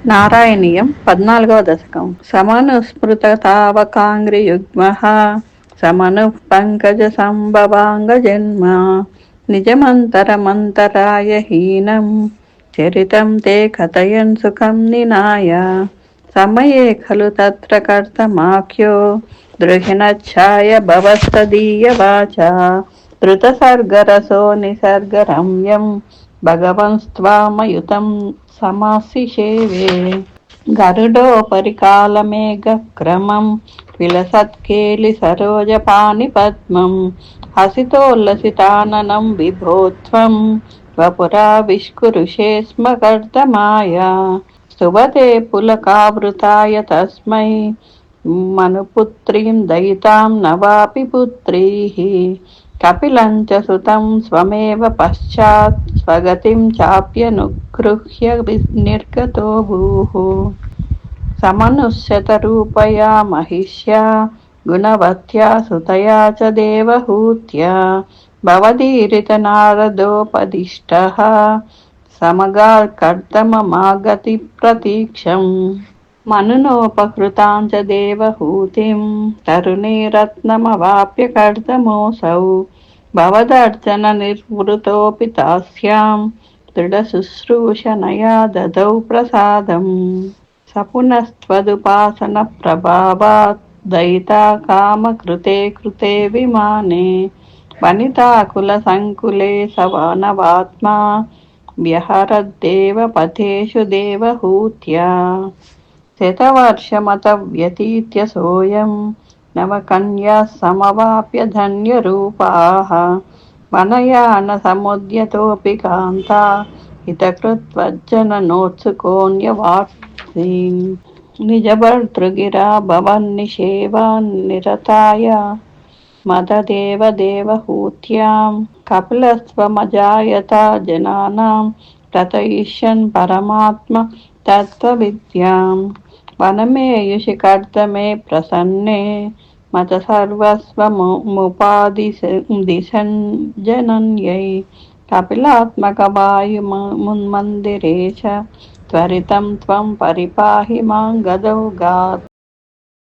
నారాయణీయం 14వ దశకం. సమనుస్మృతతావకాంగ్రియుగ్మః సమనుః పంకజ సంభవాంగజన్మ నిజమంతరమంతరాయ హీనం చరితం తే కథయన్ సుఖం నినాయ సమయే ఖలు తత్ర కర్తమాఖ్యో ద్రుహిణఛాయ భవస్తదీయ వాచా ధృతసర్గరసో నిసర్గరమ్యం భగవన్స్త్వామయుతం సమాసిషేవే గరుడోపరికాలమేఘక్రమం విలసత్కేలి సరోజపాని పద్మం హసితోల్లసితాననం విభోత్వం వపురావిష్కురుషే స్మ కర్దమాయ స్తువతే పులకావృతాయ తస్మై మనుపుత్రీం దయితాం నవాపి పుత్రీః కపిలం చ సుతం స్వమేవ పశ్చాత్ స్వగతిం చాప్యనుగృహ్య నిర్గతో భూః సమనుష్యతరూపయా మహిష్యా గుణవత్యా సుతయా చ దేవహూత్యా భవదీరిత నారదోపదిష్టః సమగాకర్తమమాగతి ప్రతీక్షం మనునోపహృతాం చ దేవహూతిం తరుణీ రత్నమవాప్య కర్దమోऽసౌ భవదర్చన నిర్వృతోపి తాస్యాం దృఢశుశ్రూషణయా దదౌ ప్రసాదం సపునస్త్వదుపాసన ప్రభావాత్ దయితా కామకృతే కృతే విమానే వనితాకుల సంకులే సవనవాత్మా వ్యహరద్దేవ పథేషు దేవహూత్యా శతవర్షమత వ్యతీత్య సోయం నవకన్యాः సమవాప్య ధన్యరూపాः వనయాన సముద్యతోపి కాంతా హితకృత్వజ్జననోత్సుకోऽన్యవాప్సీన్ నిజభర్తృగిరా భవన్నిషేవాన్నిరతాయ మదదేవ దేవహూత్యాం కపిలస్త్వమజాయత జనానాం ప్రతయిష్యన్ పరమాత్మ తత్వవిద్యాం వనమేయుషి కర్దమే ప్రసన్నే మత సర్వస్వముపాదిశన్ జనన్యై కపిలాత్మక వాయుమున్మందిరే చ త్వరితం త్వం పరిపాహి మాం గదౌగాత్